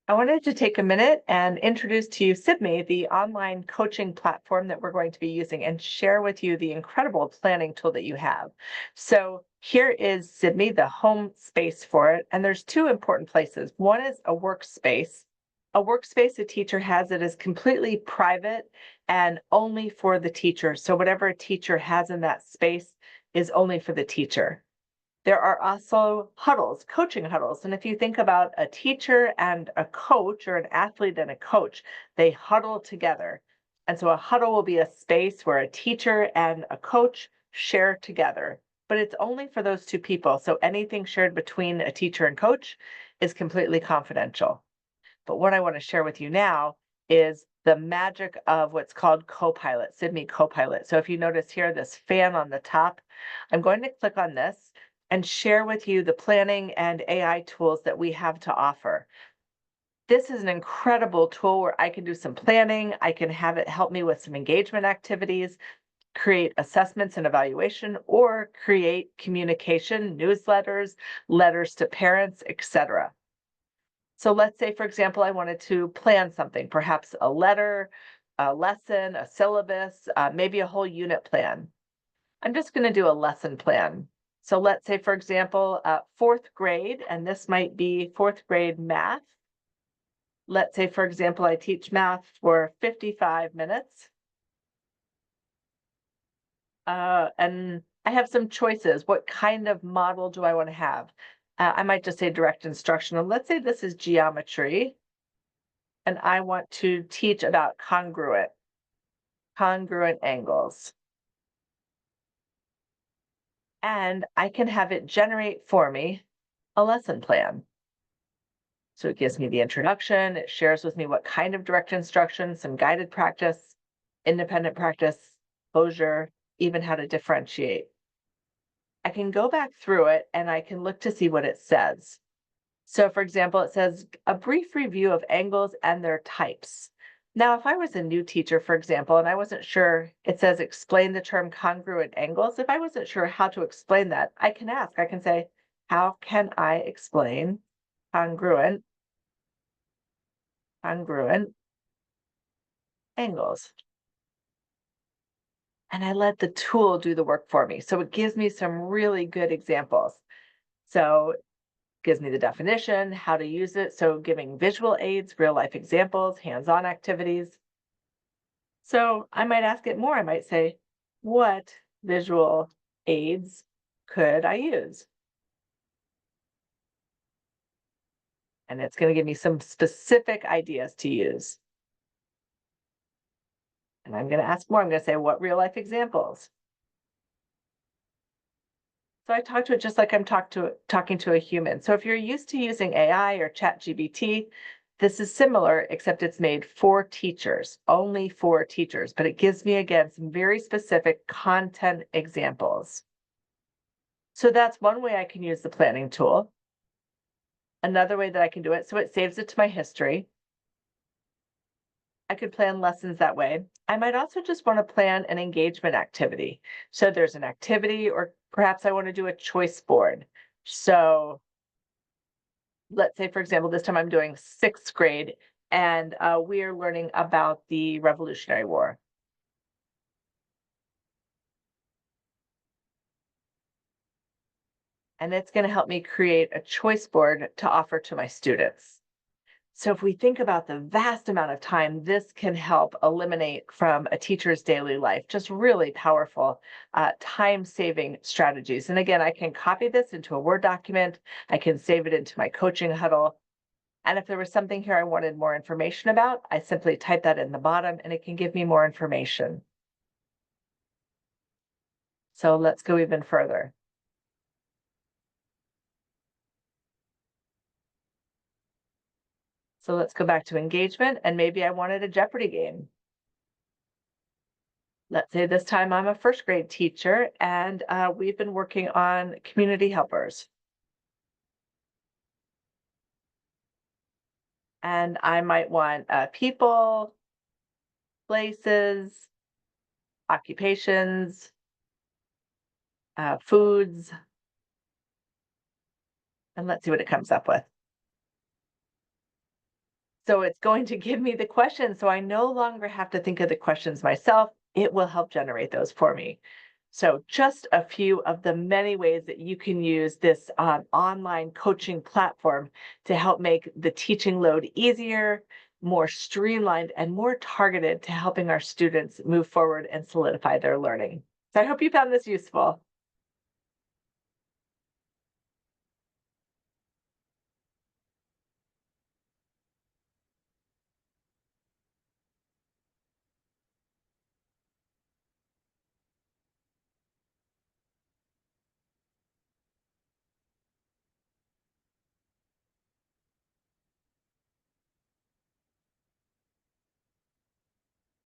I wanted to take a minute and introduce to you Sibme, the online coaching platform that we're going to be using, and share with you the incredible planning tool that you have. So here is Sibme, the home space for it. And there's two important places. One is a workspace. A workspace a teacher has that is completely private and only for the teacher. So whatever a teacher has in that space is only for the teacher. There are also huddles, coaching huddles. And if you think about a teacher and a coach, or an athlete and a coach, they huddle together. And so a huddle will be a space where a teacher and a coach share together, but it's only for those two people. So anything shared between a teacher and coach is completely confidential. But what I want to share with you now is the magic of what's called Copilot, Sibme Copilot. So if you notice here, this fan on the top, I'm going to click on this and share with you the planning and AI tools that we have to offer. This is an incredible tool where I can do some planning. I can have it help me with some engagement activities, create assessments and evaluation, or create communication, newsletters, letters to parents, etc. So let's say, for example, I wanted to plan something, perhaps a letter, a lesson, a syllabus, maybe a whole unit plan. I'm just going to do a lesson plan. So let's say, for example, fourth grade, and this might be fourth grade math. Let's say, for example, I teach math for 55 minutes. And I have some choices. What kind of model do I want to have? I might just say direct instructional. Let's say this is geometry, and I want to teach about congruent angles. And I can have it generate for me a lesson plan. So it gives me the introduction, it shares with me what kind of direct instruction, some guided practice, independent practice, closure, even how to differentiate. I can go back through it and I can look to see what it says. So for example, it says a brief review of angles and their types. Now, if I was a new teacher, for example, and I wasn't sure, it says explain the term congruent angles. If I wasn't sure how to explain that, I can ask, I can say, how can I explain congruent angles? And I let the tool do the work for me. So it gives me some really good examples. So it gives me the definition, how to use it. So giving visual aids, real life examples, hands-on activities. So I might ask it more. I might say, what visual aids could I use? And it's going to give me some specific ideas to use. And I'm going to ask more. I'm going to say, what real life examples? So I talk to it just like I'm talking to a human. So if you're used to using AI or ChatGPT, this is similar, except it's made for teachers, only for teachers. But it gives me, again, some very specific content examples. So that's one way I can use the planning tool. Another way that I can do it, so it saves it to my history. I could plan lessons that way. I might also just want to plan an engagement activity. So there's an activity, or perhaps I want to do a choice board. So let's say, for example, this time I'm doing sixth grade, and we are learning about the Revolutionary War. And it's going to help me create a choice board to offer to my students. So if we think about the vast amount of time this can help eliminate from a teacher's daily life, just really powerful time-saving strategies. And again, I can copy this into a Word document. I can save it into my coaching huddle. And if there was something here I wanted more information about, I simply type that in the bottom and it can give me more information. So let's go even further. So let's go back to engagement, and maybe I wanted a Jeopardy game. Let's say this time I'm a first grade teacher, and we've been working on community helpers. And I might want people, places, occupations, foods, and let's see what it comes up with. So it's going to give me the questions. So I no longer have to think of the questions myself. It will help generate those for me. So just a few of the many ways that you can use this online coaching platform to help make the teaching load easier, more streamlined, and more targeted to helping our students move forward and solidify their learning. So I hope you found this useful.